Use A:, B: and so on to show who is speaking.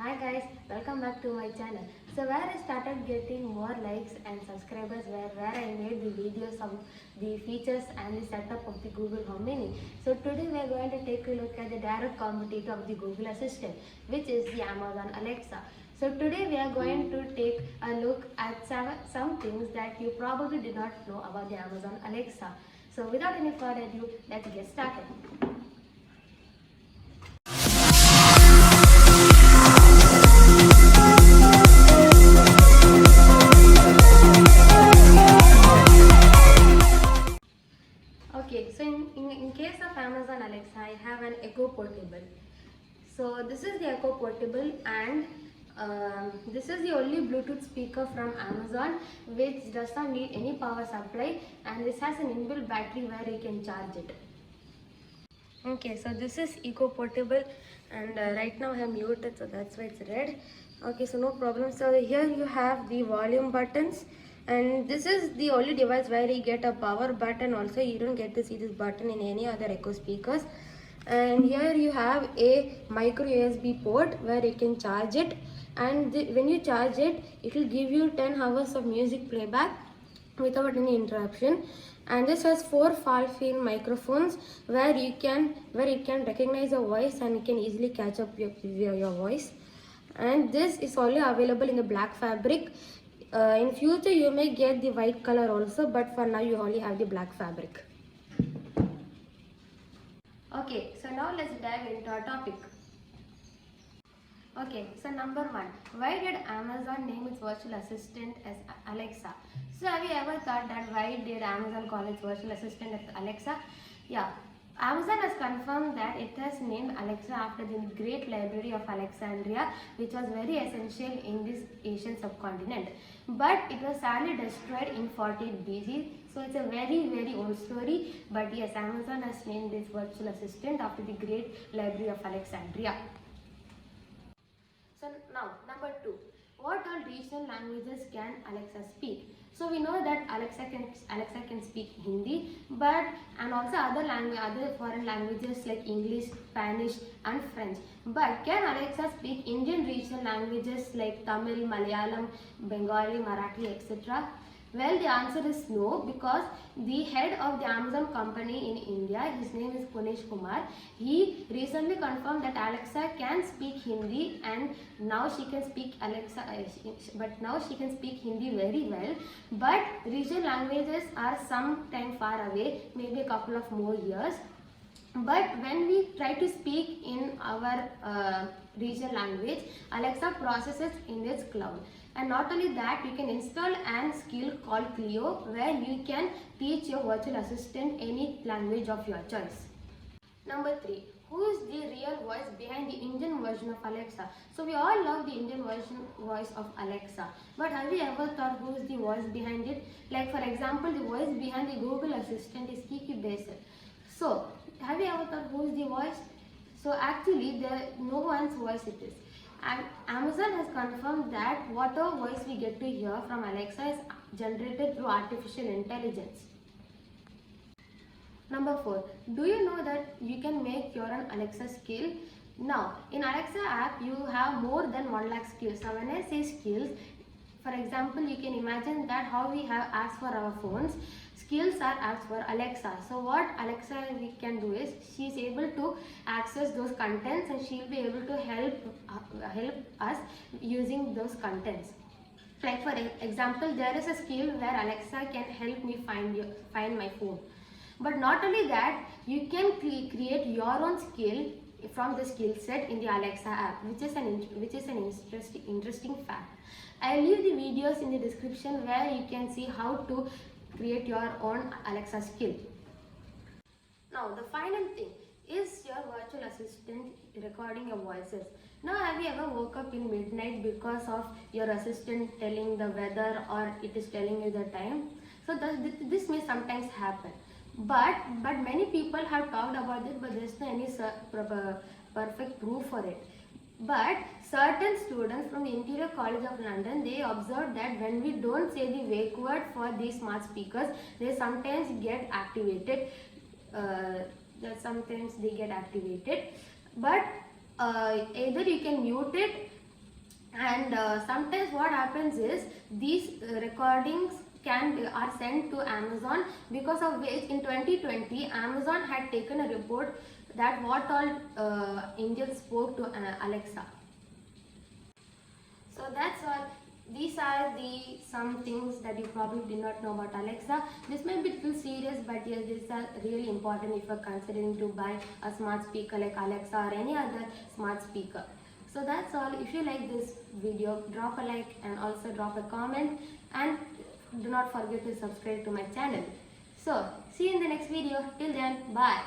A: Hi guys, welcome back to my channel. So where I started getting more likes and subscribers where I made the videos of the features and the setup of the Google Home Mini. So today we are going to take a look at the direct competitor of the Google Assistant, which is the Amazon Alexa. So today we are going to take a look at some things that you probably did not know about the Amazon Alexa. So without any further ado, let's get started. Okay, so in case of Amazon Alexa, I have an Echo Portable. So this is the Echo Portable, and this is the only Bluetooth speaker from Amazon which does not need any power supply, and this has an inbuilt battery where you can charge it. Okay, so this is Echo Portable, and right now I have muted, so that's why it's red. Okay, so no problem. So here you have the volume buttons, and this is the only device where you get a power button. Also, you don't get to see this button in any other Echo speakers. And here you have a micro USB port where you can charge it, and when you charge it, it will give you 10 hours of music playback without any interruption. And this has 4 far-field microphones where it can recognize your voice and it can easily catch up your voice. And this is only available in the black fabric. In future you may get the white color also, but for now you only have the black fabric. Okay, so now let's dive into our topic. Okay, so number one, why did Amazon name its virtual assistant as Alexa? So have you ever thought that why did Amazon call its virtual assistant as Alexa? Yeah, Amazon has confirmed that it has named Alexa after the great library of Alexandria, which was very essential in this Asian subcontinent. But it was sadly destroyed in 48 BC. So it's a very old story. But yes, Amazon has named this virtual assistant after the great library of Alexandria. So now number 2, what all regional languages can Alexa speak? So we know that Alexa can speak Hindi, but and also other foreign languages like English, Spanish and French. But can Alexa speak Indian regional languages like Tamil, Malayalam, Bengali, Marathi, etc.? Well, the answer is no, because the head of the Amazon company in India, his name is Punesh Kumar, he recently confirmed that Alexa can speak Hindi, and now she can speak Hindi very well. But regional languages are sometime far away, maybe a couple of more years. But when we try to speak in our regional language, Alexa processes in its cloud. And not only that, you can install an skill called Clio, where you can teach your virtual assistant any language of your choice. Number 3, who is the real voice behind the Indian version of Alexa? So we all love the Indian voice of Alexa, but have you ever thought who is the voice behind it? Like for example, the voice behind the Google Assistant is Kiki Basil. So have you ever thought who is the voice? So actually no one's voice it is. And Amazon has confirmed that whatever voice we get to hear from Alexa is generated through artificial intelligence. Number 4, do you know that you can make your own Alexa skill? Now, in Alexa app, you have more than 1 lakh skills. Now, when I say skills, for example, you can imagine that how we have apps for our phones, skills are apps for Alexa. So what Alexa we can do is, she is able to access those contents, and she will be able to help us using those contents. Like for example, there is a skill where Alexa can help me find my phone. But not only that, you can create your own skill from the skill set in the Alexa app, which is an interesting fact. I'll leave the videos in the description where you can see how to create your own Alexa skill. Now the final thing is your virtual assistant recording your voices. Now have you ever woke up in midnight because of your assistant telling the weather, or it is telling you the time? So this may sometimes happen. But many people have talked about it, but there is no any perfect proof for it. But certain students from the Imperial College of London, they observed that when we don't say the wake word for these smart speakers, they sometimes get activated. But either you can mute it And sometimes what happens is these recordings are sent to Amazon, because of which in 2020 Amazon had taken a report that what all angels spoke to Alexa. So that's all. These are the some things that you probably did not know about Alexa. This may be a little serious, but yes, these are really important if you're considering to buy a smart speaker like Alexa or any other smart speaker. So that's all. If you like this video, drop a like and also drop a comment, and do not forget to subscribe to my channel. So see you in the next video. Till then, bye.